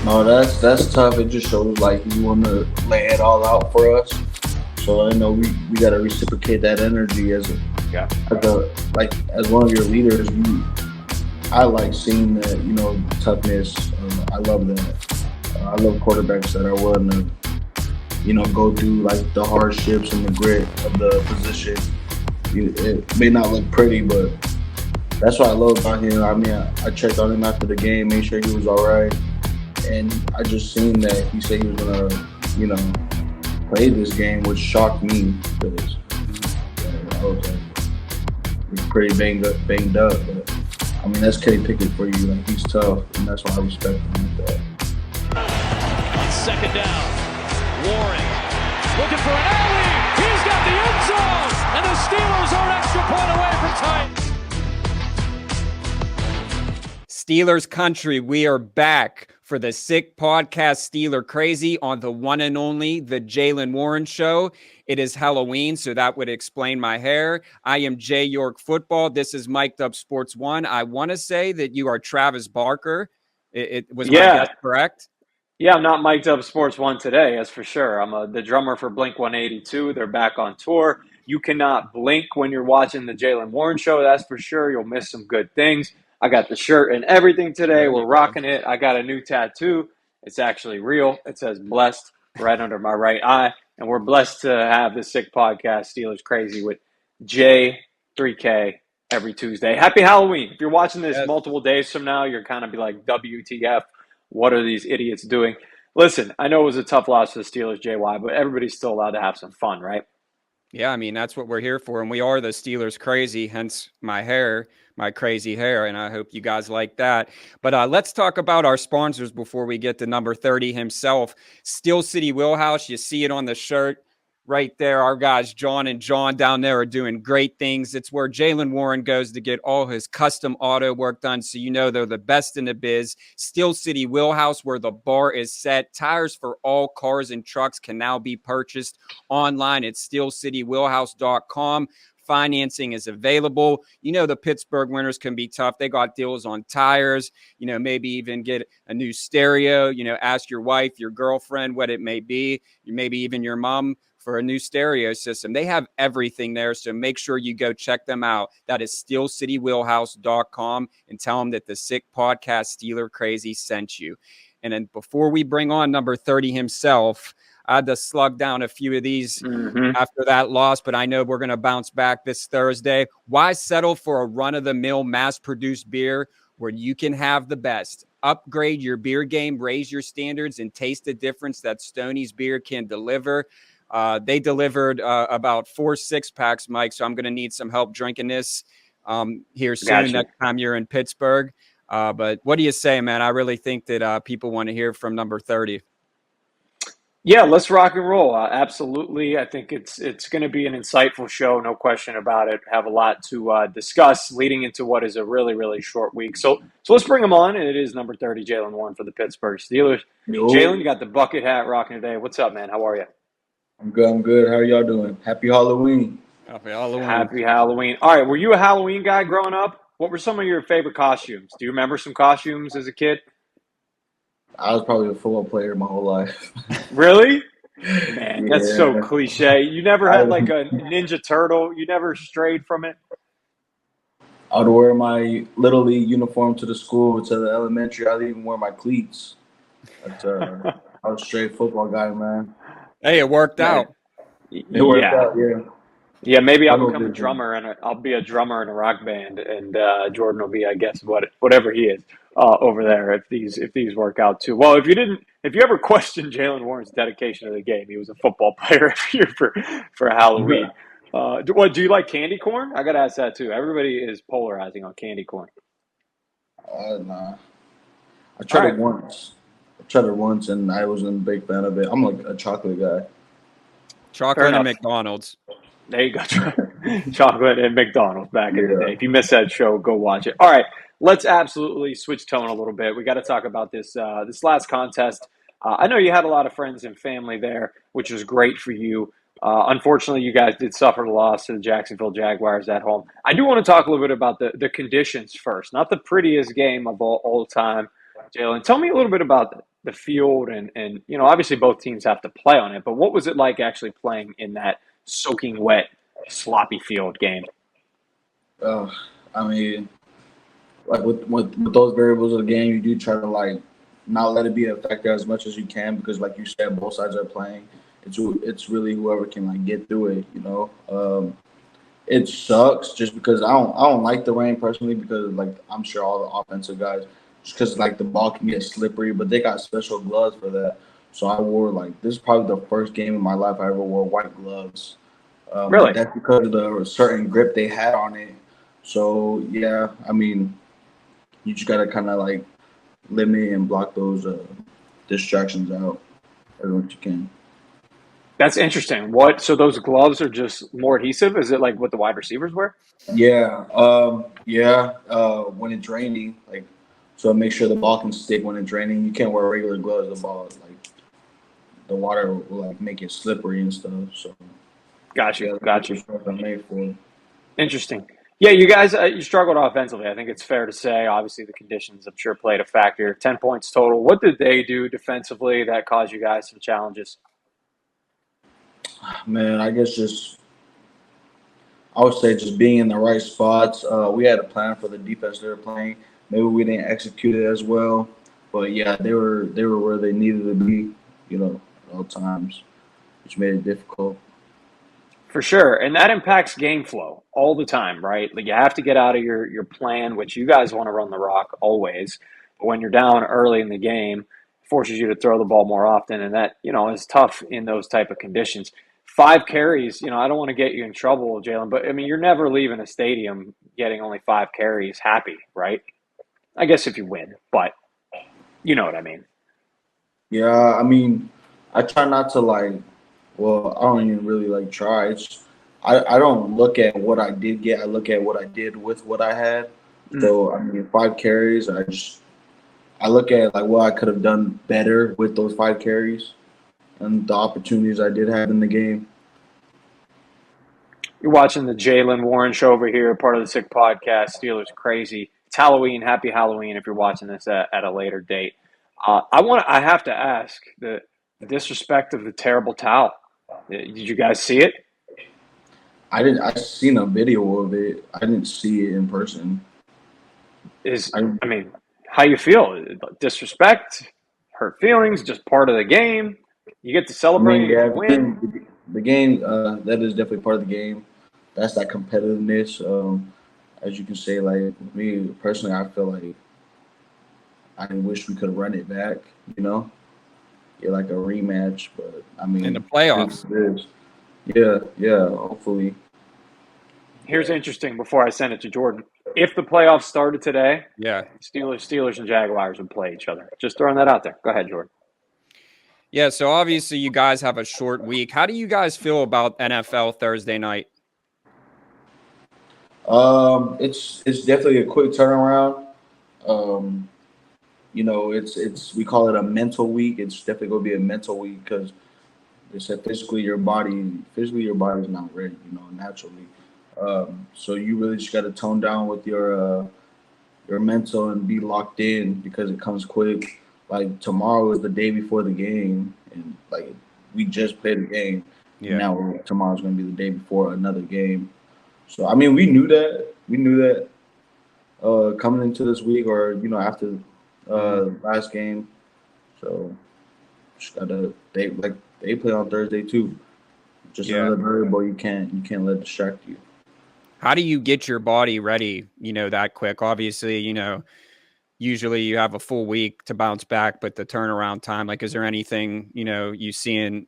No, that's tough. It just shows like you want to lay it all out for us. So I know we got to reciprocate that energy Yeah. as one of your leaders. I like seeing that, toughness. I love that. I love quarterbacks that are willing to, go through like the hardships and the grit of the position. It may not look pretty, but that's what I love about him. I mean, I checked on him after the game, made sure he was all right, and I just seen that he said he was gonna, play this game, which shocked me because I was like, pretty banged up. But I mean, that's Kenny Pickett for you. Like, he's tough, and that's why I respect him like that. On second down, Warren looking for an alley. He's got the end zone, and the Steelers are an extra point away from tying. Steelers country, we are back for the Sick Podcast Steeler Crazy on the one and only The Jaylen Warren Show. It is Halloween, so that would explain my hair. I am Jay York Football. This is Mic'd Up Sports One. I want to say that you are Travis Barker. It was my guess correct? Yeah, I'm not Mic'd Up Sports One today, that's for sure. I'm the drummer for Blink 182. They're back on tour. You cannot blink when you're watching the Jaylen Warren Show, that's for sure. You'll miss some good things. I got the shirt and everything today. We're rocking it. I got a new tattoo. It's actually real. It says blessed right under my right eye. And we're blessed to have the Sick Podcast Steelers Crazy with J3K every Tuesday. Happy Halloween. If you're watching this multiple days from now, you're kind of be like, WTF, what are these idiots doing? Listen, I know it was a tough loss to the Steelers, JY, but everybody's still allowed to have some fun, right? Yeah, I mean, that's what we're here for. And we are the Steelers Crazy, hence my hair, my crazy hair. And I hope you guys like that. But let's talk about our sponsors before we get to number 30 himself. Steel City Wheelhouse. You see it on the shirt right there. Our guys, John and John down there, are doing great things. It's where Jaylen Warren goes to get all his custom auto work done. So they're the best in the biz. Steel City Wheelhouse, where the bar is set. Tires for all cars and trucks can now be purchased online at steelcitywheelhouse.com. Financing is available. The Pittsburgh winters can be tough. They got deals on tires, maybe even get a new stereo, ask your wife, your girlfriend, what it may be, maybe even your mom for a new stereo system. They have everything there. So make sure you go check them out. That is steelcitywheelhouse.com, and tell them that the Sick Podcast Steeler Crazy sent you. And then before we bring on number 30 himself, I had to slug down a few of these after that loss, but I know we're going to bounce back this Thursday. Why settle for a run-of-the-mill mass-produced beer where you can have the best? Upgrade your beer game, raise your standards, and taste the difference that Stoney's beer can deliver. They delivered about 4 6-packs, Mike, so I'm going to need some help drinking this here soon next time you're in Pittsburgh. But what do you say, man? I really think that people want to hear from number 30. Yeah, let's rock and roll. Absolutely. I think it's going to be an insightful show, no question about it. Have a lot to discuss leading into what is a really, really short week. So let's bring him on, and it is number 30, Jaylen Warren for the Pittsburgh Steelers. Jaylen, you got the bucket hat rocking today. What's up, man? How are you? I'm good. How are y'all doing? Happy Halloween. Happy Halloween. Happy Halloween. All right, were you a Halloween guy growing up? What were some of your favorite costumes? Do you remember some costumes as a kid? I was probably a football player my whole life. Really? Man, that's so cliche. You never had like a Ninja Turtle? You never strayed from it? I would wear my Little League uniform to the school, to the elementary. I'd even wear my cleats. But, I was a straight football guy, man. Hey, it worked out. It worked out, yeah. Yeah, maybe I'll become a drummer, and I'll be a drummer in a rock band, and Jordan will be, I guess, whatever he is over there. If these work out too well. If you ever questioned Jaylen Warren's dedication to the game, he was a football player every year for Halloween. Do you like candy corn? I gotta ask that too. Everybody is polarizing on candy corn. Nah. I tried it once, and I wasn't a big fan of it. I'm like a chocolate guy. Chocolate and McDonald's. There you go. Chocolate and McDonald's back in the day. If you missed that show, go watch it. All right, let's absolutely switch tone a little bit. We got to talk about this last contest. I know you had a lot of friends and family there, which was great for you. Unfortunately, you guys did suffer the loss to the Jacksonville Jaguars at home. I do want to talk a little bit about the conditions first. Not the prettiest game of all time, Jaylen. Tell me a little bit about the field and obviously both teams have to play on it, but what was it like actually playing in that soaking wet, sloppy field game? Uh, I mean, like with those variables of the game, you do try to like not let it be a factor as much as you can because, like you said, both sides are playing. It's really whoever can like get through it. It sucks just because I don't like the rain personally because like I'm sure all the offensive guys just because like the ball can get slippery, but they got special gloves for that. So I wore like this is probably the first game in my life I ever wore white gloves. Really? That's because of the certain grip they had on it. So yeah, I mean you just gotta kind of like limit and block those distractions out as much as you can. That's interesting. So those gloves are just more adhesive? Is it like what the wide receivers wear? Yeah, yeah. When it's raining, like, so make sure the ball can stick when it's raining. You can't wear regular gloves. The ball, like, the water will like make it slippery and stuff. So Got you. yeah, Got that's you. what they're made for. Interesting. Yeah, you guys, you struggled offensively. I think it's fair to say. Obviously, the conditions, I'm sure, played a factor. 10 points total. What did they do defensively that caused you guys some challenges? Man, I guess just I would say just being in the right spots. We had a plan for the defense they were playing. Maybe we didn't execute it as well, but yeah, they were where they needed to be. At all times, which made it difficult. For sure. And that impacts game flow all the time, right? Like you have to get out of your plan, which you guys want to run the rock always. But when you're down early in the game, it forces you to throw the ball more often. And that, is tough in those type of conditions. 5 carries, I don't want to get you in trouble, Jaylen, but I mean, you're never leaving a stadium getting only 5 carries happy, right? I guess if you win, but you know what I mean. Yeah, I mean, I try not to like. Well, I don't even really like try. I don't look at what I did get. I look at what I did with what I had. Mm. So I mean, 5 carries. I look at like what I could have done better with those 5 carries and the opportunities I did have in the game. You're watching the Jaylen Warren show over here, part of the Sick Podcast. Steelers crazy. It's Halloween. Happy Halloween if you're watching this at a later date. I have to ask the disrespect of the terrible towel. Did you guys see it? I didn't. I seen a video of it. I didn't see it in person. I, I mean, how you feel? Disrespect, hurt feelings, just part of the game. You get to I mean, celebrate if yeah, you win. the game that is definitely part of the game. That's that competitiveness. As you can say, like me personally, I feel like I wish we could run it back, get like a rematch. But I In the mean, playoffs. it is. Yeah, yeah. Hopefully, Here's interesting before I send it to Jordan. If the playoffs started today, Yeah. Steelers and Jaguars would play each other. Just throwing that out there. Go ahead, Jordan. Yeah, so obviously you guys have a short week. How do you guys feel about NFL Thursday night? it's definitely a quick turnaround. Um, it's we call it a mental week. It's definitely gonna be a mental week because they said physically your body's not ready, naturally. So you really just got to tone down with your mental and be locked in because it comes quick. Like tomorrow is the day before the game, and like we just played the game, and Yeah. now tomorrow's gonna be the day before another game. So I mean, we knew that. We knew that coming into this week, or after last game. So just gotta they play on Thursday too. Just Yeah. another variable you can't let distract you. How do you get your body ready, that quick? Obviously, usually you have a full week to bounce back, but the turnaround time, like, is there anything, you seeing,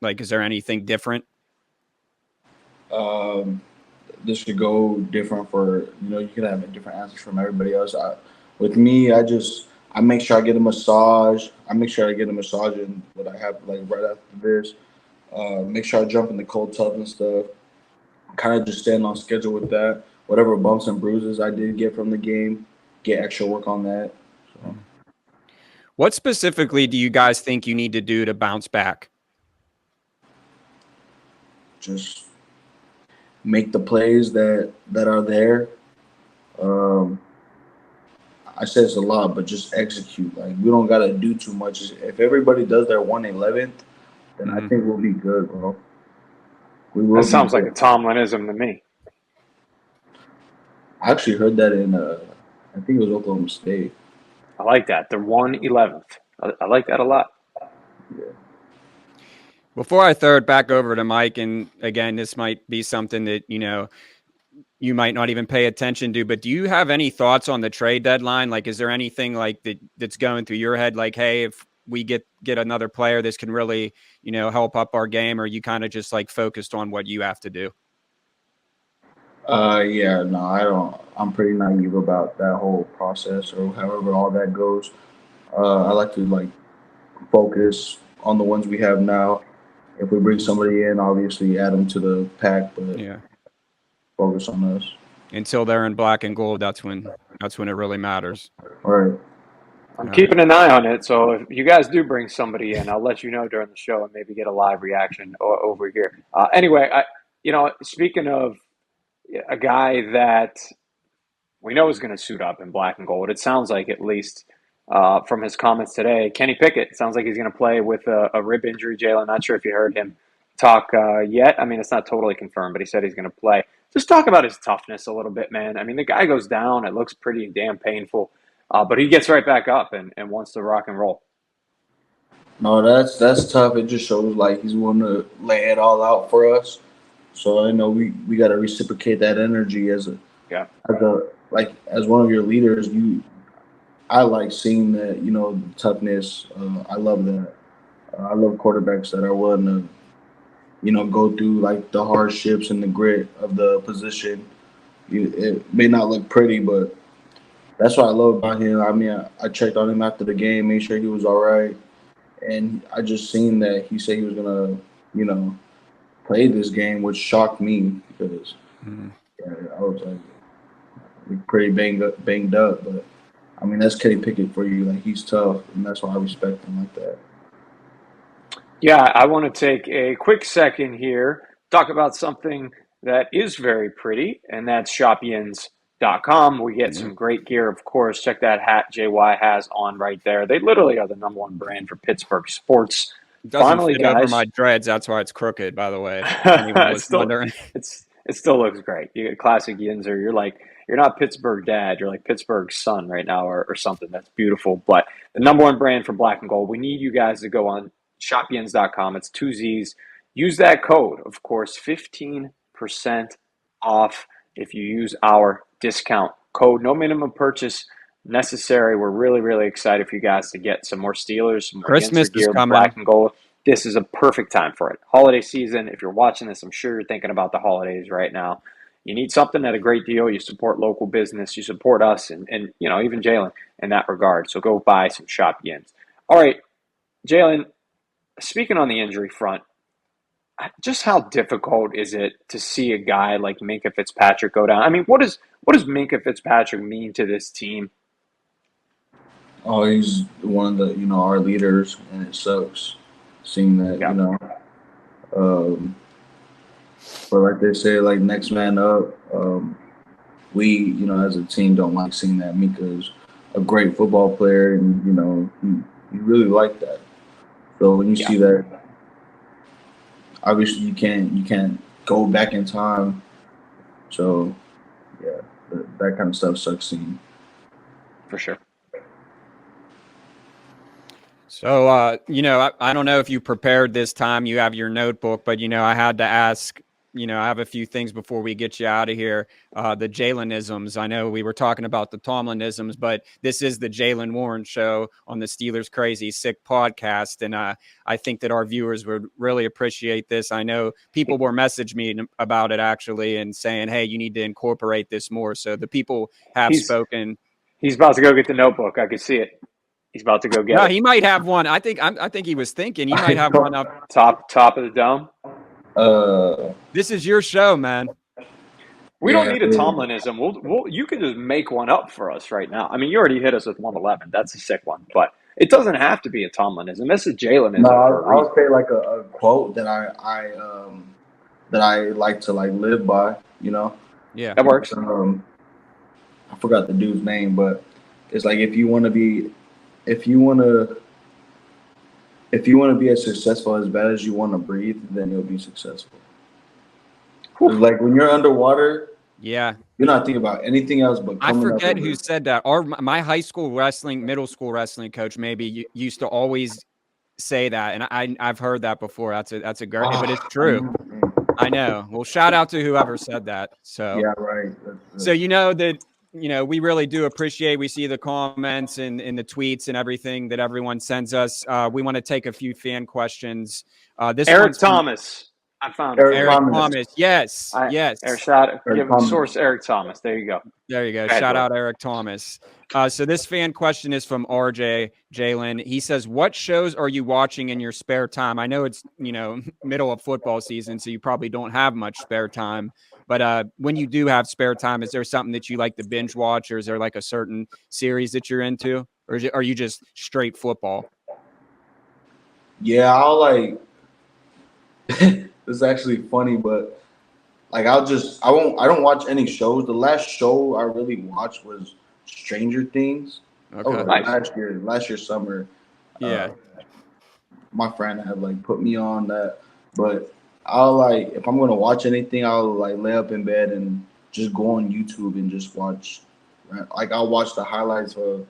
like, is there anything different? Um, this could go different for you could have different answers from everybody else. With me, I make sure I get a massage. I make sure I get a massage in what I have like right after this. Make sure I jump in the cold tub and stuff. Kind of just staying on schedule with that. Whatever bumps and bruises I did get from the game, get extra work on that. So What specifically do you guys think you need to do to bounce back? just make the plays that are there. Um, I say it's a lot, but just execute. Like we don't gotta do too much. If everybody does their 1/11th, then I think we'll be good, bro. We That will be sounds like a good. Tomlinism to me. I actually heard that in I think it was Oklahoma State. I like that. The 1/11th. I like that a lot. Yeah. Before I throw it back over to Mike, and again, this might be something that, you might not even pay attention to, but do you have any thoughts on the trade deadline? Like, is there anything like that's going through your head? Like, hey, if we get another player, this can really, help up our game, or you kind of just like focused on what you have to do? Yeah, no, I don't. I'm pretty naive about that whole process or however all that goes. I like to like focus on the ones we have now. If we bring somebody in, obviously add them to the pack, but Yeah. focus on us. Until they're in black and gold, that's when it really matters. All right. I'm keeping an eye on it. So if you guys do bring somebody in, I'll let you know during the show and maybe get a live reaction over here. Anyway, speaking of a guy that we know is going to suit up in black and gold, it sounds like at least from his comments today, Kenny Pickett. It sounds like he's going to play with a rib injury, Jaylen. Not sure if you heard him talk yet. I mean, it's not totally confirmed, but he said he's going to play. Just talk about his toughness a little bit, man. I mean, the guy goes down. It looks pretty damn painful. But he gets right back up and wants to rock and roll. No, that's tough. It just shows like he's willing to lay it all out for us. So I know we got to reciprocate that energy as one of your leaders. I like seeing that toughness. I love that. I love quarterbacks that are willing to go through like the hardships and the grit of the position. It may not look pretty, but that's what I love about him. I mean, I checked on him after the game, made sure he was all right, and I just seen that he said he was gonna, play this game, which shocked me because I was like pretty banged up. But I mean, that's Kenny Pickett for you. Like he's tough, and that's why I respect him like that. Yeah, I want to take a quick second here, talk about something that is very pretty, and that's shopyins.com. We get some great gear, of course. Check that hat JY has on right there. They literally are the #1 brand for Pittsburgh sports. It doesn't Finally, fit guys, over my dreads. That's why it's crooked, by the way. Anyone was wondering. It still looks great. You get classic Yinzer. You're not Pittsburgh dad. You're like Pittsburgh son right now or something. That's beautiful. But the #1 brand for black and gold. We need you guys to go on shopyins.com. It's 2 Z's. Use that code, of course, 15% off if you use our discount code. No minimum purchase necessary. We're really, really excited for you guys to get some more Steelers, some more Christmas Yinzer gear, is coming. black and gold. This is a perfect time for it. Holiday season. If you're watching this, I'm sure you're thinking about the holidays right now. You need something at a great deal. You support local business. You support us and even Jaylen in that regard. So go buy some Shop Yins. All right, Jaylen, speaking on the injury front, just how difficult is it to see a guy like Minkah Fitzpatrick go down? I mean, what does Minkah Fitzpatrick mean to this team? Oh, he's one of the our leaders, and it sucks seeing that but like they say, like next man up. We as a team don't like seeing that. Minkah's a great football player, and you really like that. So when you see that, obviously you can't go back in time. So yeah, that kind of stuff sucks seeing. For sure. So, I don't know if you prepared this time. You have your notebook, but, I had to ask, I have a few things before we get you out of here. The Jaylenisms. I know we were talking about the Tomlinisms, but this is the Jaylen Warren show on the Steelers Crazy Sick podcast. And I think that our viewers would really appreciate this. I know people were messaging me about it actually and saying, hey, you need to incorporate this more. So the people have spoken. He's about to go get the notebook. I could see it. He's about to go get it. He might have one. I think he was thinking he might have one up top of the dome. This is your show, man. We don't need a Tomlinism. You can just make one up for us right now. I mean, you already hit us with 111. That's a sick one, but it doesn't have to be a Tomlinism. This is Jaylenism. No, I'll say like a quote that I like to like live by. Yeah, that works. I forgot the dude's name, but It's like if you want to be as successful as bad as you want to breathe, then you'll be successful. It's like when you're underwater, yeah, you're not thinking about anything else but I coming up. forget who said that. My high school wrestling, middle school wrestling coach maybe used to always say that, and I've heard that before. That's a great, but it's true. I know. Well, shout out to whoever said that. So Yeah, right. So you know that we really do appreciate. We see the comments and the tweets and everything that everyone sends us. We want to take a few fan questions. This Eric one's from Thomas. I found it. Eric Thomas. Yes, yes. Give him source Eric Thomas. There you go. There you go. Go ahead, Shout Will. out Eric Thomas. So this fan question is from RJ Jaylen. He says, "What shows are you watching in your spare time?" I know it's middle of football season, so you probably don't have much spare time. But when you do have spare time, is there something that you like to binge watch, or is there like a certain series that you're into, or are you just straight football? Yeah, I'll like. It's actually funny, but like I don't watch any shows. The last show I really watched was Stranger Things. Okay. Nice. Last year summer. Yeah. My friend had like put me on that, but I'll like if I'm gonna watch anything, I'll like lay up in bed and just go on YouTube and just watch. Like I'll watch the highlights or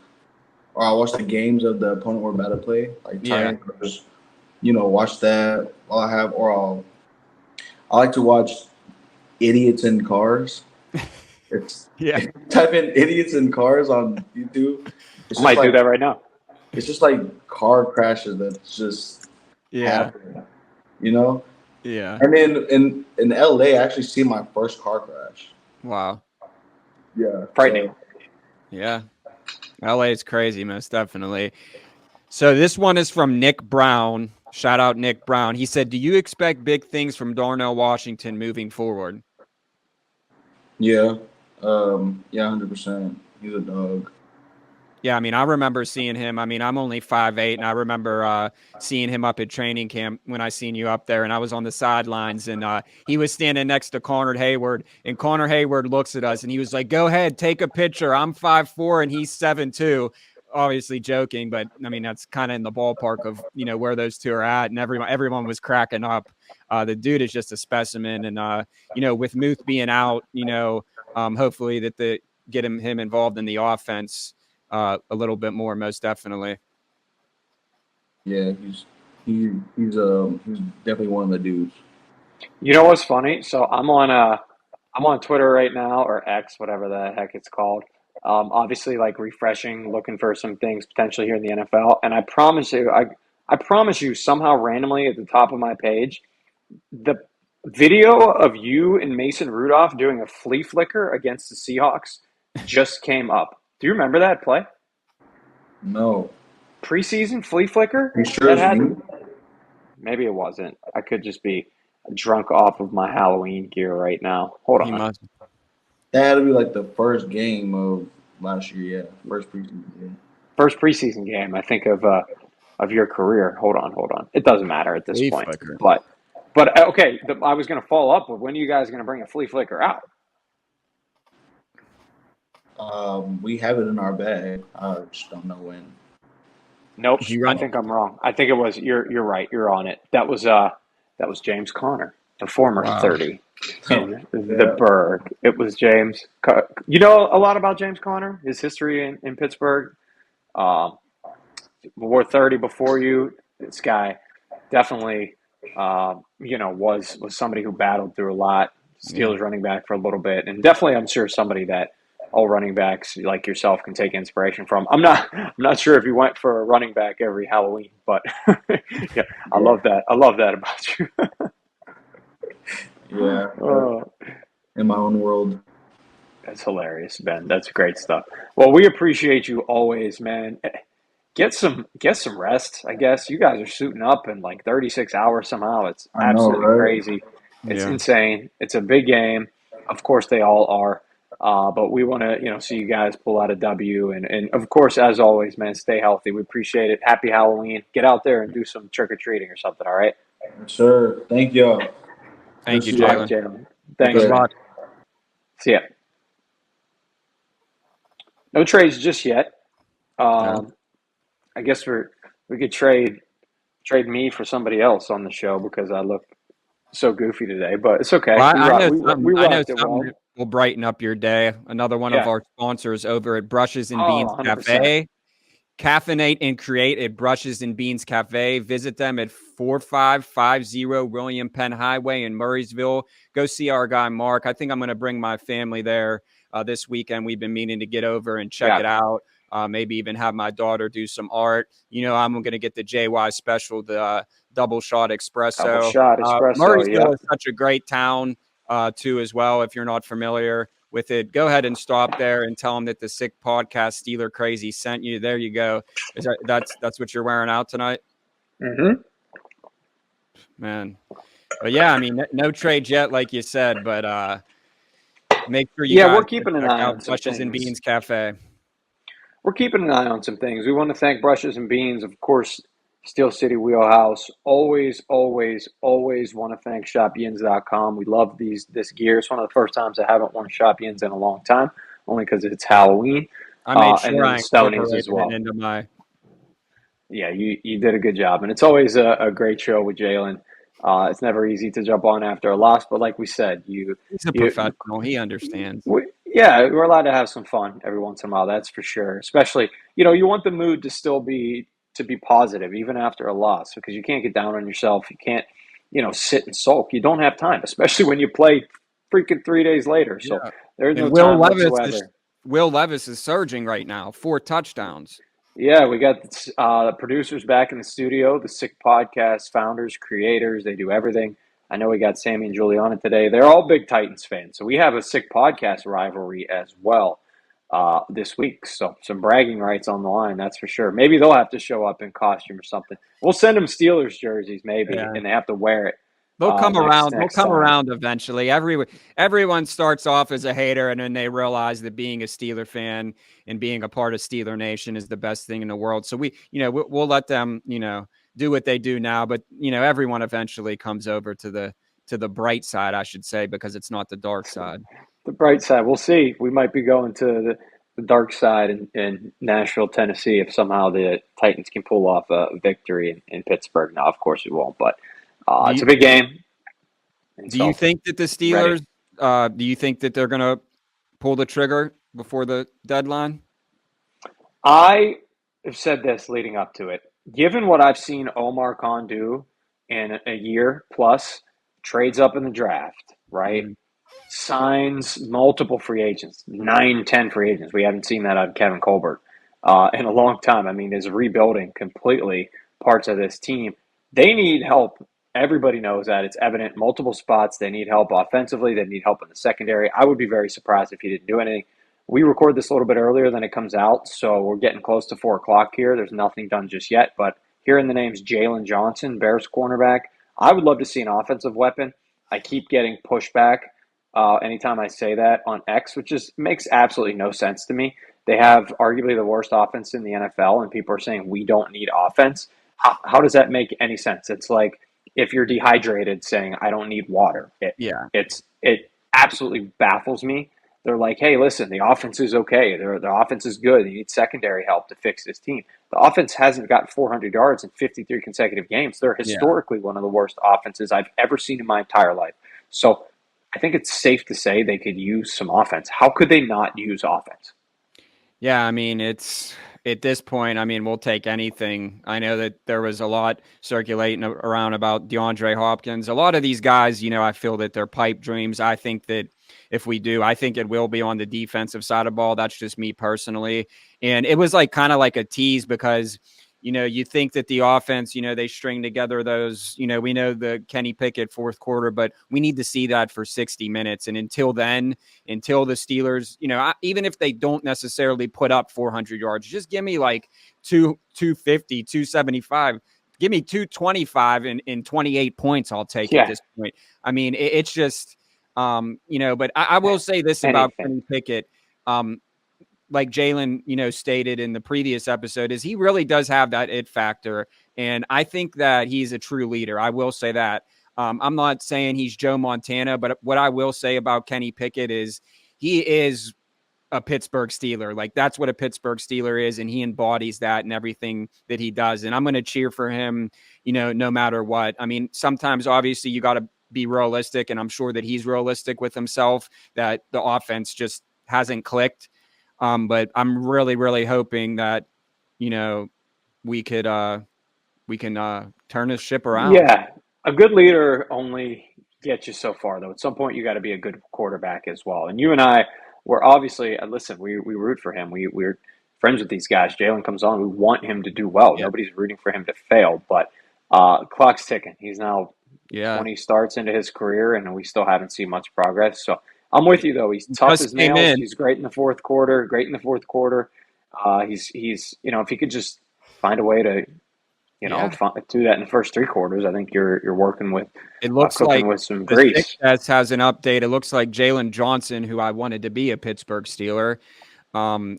I'll watch the games of the opponent we're about to play. Like Yeah. just watch that while I like to watch idiots in cars. It's type in idiots in cars on YouTube. I might do that right now. It's just like car crashes that's just happening, Yeah. And then in LA, I actually see my first car crash. Wow. Yeah. Frightening. Yeah. LA is crazy, most definitely. So this one is from Nick Brown. Shout out Nick Brown. He said, "Do you expect big things from Darnell Washington moving forward?" Yeah. 100%. He's a dog. Yeah, I mean, I remember seeing him. I mean, I'm only 5'8", and I remember seeing him up at training camp when I seen you up there, and I was on the sidelines, and he was standing next to Conor Hayward, and Conor Hayward looks at us, and he was like, "Go ahead, take a picture. I'm 5'4", and he's 7'2". Obviously joking, but I mean, that's kind of in the ballpark of, where those two are at, and everyone was cracking up. The dude is just a specimen, and, with Muth being out, hopefully that get him involved in the offense a little bit more, most definitely. Yeah, he's definitely one of the dudes. You know what's funny? So I'm on Twitter right now, or X, whatever the heck it's called. Obviously, like refreshing, looking for some things potentially here in the NFL. And I promise you, somehow randomly at the top of my page, the video of you and Mason Rudolph doing a flea flicker against the Seahawks just came up. Do you remember that play? No. Preseason flea flicker? You sure it's me? Maybe it wasn't. I could just be drunk off of my Halloween gear right now. Hold on. That had to be like the first game of last year, yeah. First preseason game. First preseason game, I think, of your career. Hold on. It doesn't matter at this point. Flicker. But okay, I was going to follow up with when are you guys going to bring a flea flicker out? We have it in our bag. I just don't know when. Nope. I think I'm wrong. I think it was you're right. You're on it. That was James Conner, the former 30 in the Berg. It was James. You know a lot about James Conner, his history in Pittsburgh. Wore 30 before you. This guy definitely was somebody who battled through a lot. Steelers running back for a little bit, and definitely I'm sure somebody that all running backs like yourself can take inspiration from. I'm not sure if you went for a running back every Halloween, but yeah, I love that. I love that about you. Yeah. In my own world. That's hilarious, Ben. That's great stuff. Well, we appreciate you always, man. Get some rest, I guess. You guys are suiting up in like 36 hours somehow. It's absolutely crazy. It's insane. It's a big game. Of course, they all are. But we want to, see you guys pull out a W. And of course, as always, man, stay healthy. We appreciate it. Happy Halloween. Get out there and do some trick-or-treating or something, all right? Sure. Thank y'all. Thank you, Jaylen. Jaylen. Thanks. See ya. No trades just yet. I guess we could trade me for somebody else on the show because I look so goofy today, but it's okay. Well, We I rock, know we, something. we I know rocked it well. something will brighten up your day. Another one of Yeah. our sponsors over at Brushes and Beans Oh, 100%. Cafe. Caffeinate and create at Brushes and Beans Cafe. Visit them at 4550 William Penn Highway in Murraysville. Go see our guy Mark. I think I'm going to bring my family there this weekend. We've been meaning to get over and check it out. Maybe even have my daughter do some art. I'm going to get the JY special, the double shot espresso. Double shot espresso. Murraysville is such a great town too, as well. If you're not familiar with it, go ahead and stop there and tell them that the Sick Podcast Steeler Crazy sent you. There you go. That's what you're wearing out tonight? Mm-hmm. Man. But yeah, I mean, no trades yet, like you said, but make sure you we're keeping an eye on some Brushes and things. Beans Cafe. We're keeping an eye on some things. We want to thank Brushes and Beans, of course, Steel City Wheelhouse. Always, always, always want to thank ShopYins.com. We love this gear. It's one of the first times I haven't worn ShopYins in a long time, only because it's Halloween. I made sure and then I Stoney's as well. it into my. Yeah, you did a good job, and it's always a great show with Jaylen. It's never easy to jump on after a loss, but like we said, he's a professional. He understands. We're allowed to have some fun every once in a while. That's for sure. Especially, you want the mood to still be positive even after a loss, because you can't get down on yourself. You can't, sit and sulk. You don't have time, especially when you play freaking 3 days later. So there's no time whatsoever. Will Levis is surging right now. 4 touchdowns. Yeah, we got the producers back in the studio, the Sick Podcast founders, creators. They do everything. I know we got Sammy and Juliana today. They're all big Titans fans. So we have a Sick Podcast rivalry as well this week. So some bragging rights on the line, that's for sure. Maybe they'll have to show up in costume or something. We'll send them Steelers jerseys maybe, and they have to wear it. They'll come around. They'll come around eventually. Everyone starts off as a hater, and then they realize that being a Steeler fan and being a part of Steeler Nation is the best thing in the world. So we'll let them, do what they do now. But everyone eventually comes over to the bright side, I should say, because it's not the dark side. The bright side. We'll see. We might be going to the dark side in Nashville, Tennessee, if somehow the Titans can pull off a victory in Pittsburgh. Now, of course, we won't, but. It's a big game. Do you think that the Steelers, do you think that they're going to pull the trigger before the deadline? I have said this leading up to it. Given what I've seen Omar Khan do in a year plus, trades up in the draft, right? Mm-hmm. Signs multiple free agents, 9, 10 free agents. We haven't seen that out of Kevin Colbert in a long time. I mean, is rebuilding completely parts of this team. They need help. Everybody knows that. It's evident. Multiple spots. They need help offensively. They need help in the secondary. I would be very surprised if he didn't do anything. We record this a little bit earlier than it comes out, so we're getting close to 4 o'clock here. There's nothing done just yet, but hearing the names Jalen Johnson, Bears cornerback, I would love to see an offensive weapon. I keep getting pushback anytime I say that on X, which just makes absolutely no sense to me. They have arguably the worst offense in the NFL, and people are saying we don't need offense. How does that make any sense? It's like if you're dehydrated saying, I don't need water. It absolutely baffles me. They're like, hey, listen, the offense is okay. The offense is good. You need secondary help to fix this team. The offense hasn't got 400 yards in 53 consecutive games. They're historically one of the worst offenses I've ever seen in my entire life. So I think it's safe to say they could use some offense. How could they not use offense? Yeah, I mean, it's at this point, I mean, we'll take anything. I know that there was a lot circulating around about DeAndre Hopkins. A lot of these guys, I feel that they're pipe dreams. I think that if we do, I think it will be on the defensive side of the ball. That's just me personally. And it was kind of like a tease because, you think that the offense, they string together those, we know the Kenny Pickett fourth quarter, but we need to see that for 60 minutes. And until then, until the Steelers, even if they don't necessarily put up 400 yards, just give me 250, 275, give me 225 and 28 points. I'll take at this point. I mean, it's just, but I will say this about Kenny Pickett. Like Jaylen, stated in the previous episode, is he really does have that it factor. And I think that he's a true leader. I will say that. I'm not saying he's Joe Montana, but what I will say about Kenny Pickett is he is a Pittsburgh Steeler. Like, that's what a Pittsburgh Steeler is, and he embodies that in everything that he does. And I'm going to cheer for him, no matter what. I mean, sometimes obviously you got to be realistic, and I'm sure that he's realistic with himself, that the offense just hasn't clicked. But I'm really, really hoping that, we can turn this ship around. Yeah, a good leader only gets you so far, though. At some point, you got to be a good quarterback as well. And you and I were obviously, listen, we root for him. We're friends with these guys. Jaylen comes on. We want him to do well. Yep. Nobody's rooting for him to fail, but clock's ticking. He's now 20 starts into his career, and we still haven't seen much progress. So I'm with you, though. He's tough as nails. He's great in the fourth quarter. He's if he could just find a way to do that in the first three quarters, I think you're working with. It looks like with some grease. Has an update. It looks like Jalen Johnson, who I wanted to be a Pittsburgh Steeler,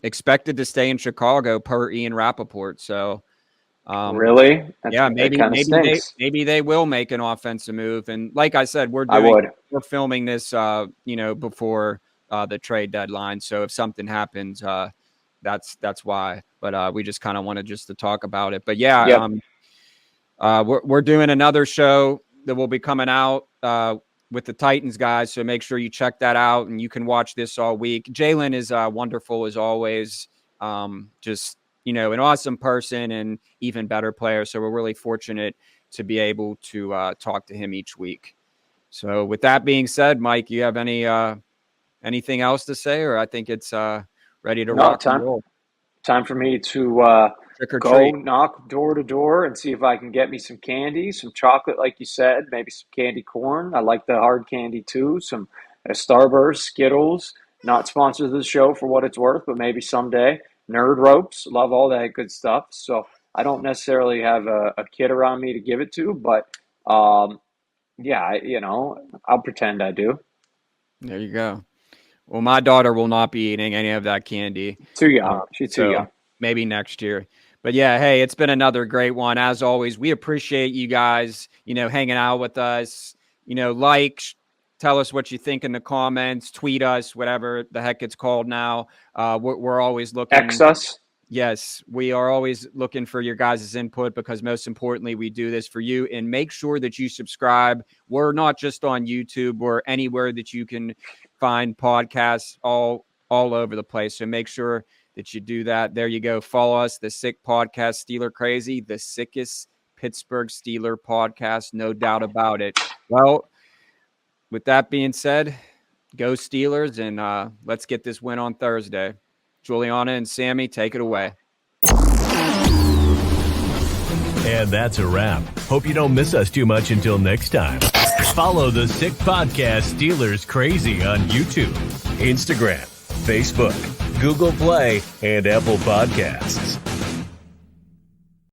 expected to stay in Chicago per Ian Rappaport. So, really, maybe they will make an offensive move. And like I said, we're filming this, before the trade deadline. So if something happens, that's why. But we just kind of wanted to talk about it. But yeah. We're doing another show that will be coming out with the Titans guys, so make sure you check that out, and you can watch this all week. Jaylen is wonderful as always, just an awesome person and even better player. So we're really fortunate to be able to talk to him each week. So with that being said, Mike, you have anything else to say, or I think it's ready to rock and roll? Time for me to go knock door to door and see if I can get me some candy, some chocolate, like you said, maybe some candy corn. I like the hard candy too. Some Starburst, Skittles. Not sponsored the show for what it's worth, but maybe someday. Nerd Ropes, love all that good stuff. So I don't necessarily have a kid around me to give it to, but I'll pretend I do. There you go. Well, my daughter will not be eating any of that candy. Too young. She's too young. Maybe next year. But yeah, hey, it's been another great one. As always, we appreciate you guys, hanging out with us. Tell us what you think in the comments, tweet us, whatever the heck it's called now. We're always looking. X us. Yes, we are always looking for your guys' input, because most importantly, we do this for you. And make sure that you subscribe. We're not just on YouTube. We're anywhere that you can find podcasts all over the place. So make sure that you do that. There you go. Follow us, the Sick Podcast, Steeler Crazy, the sickest Pittsburgh Steeler podcast, no doubt about it. Well, with that being said, go Steelers, and let's get this win on Thursday. Juliana and Sammy, take it away. And that's a wrap. Hope you don't miss us too much until next time. Follow the Sick Podcast Steelers Crazy on YouTube, Instagram, Facebook, Google Play, and Apple Podcasts.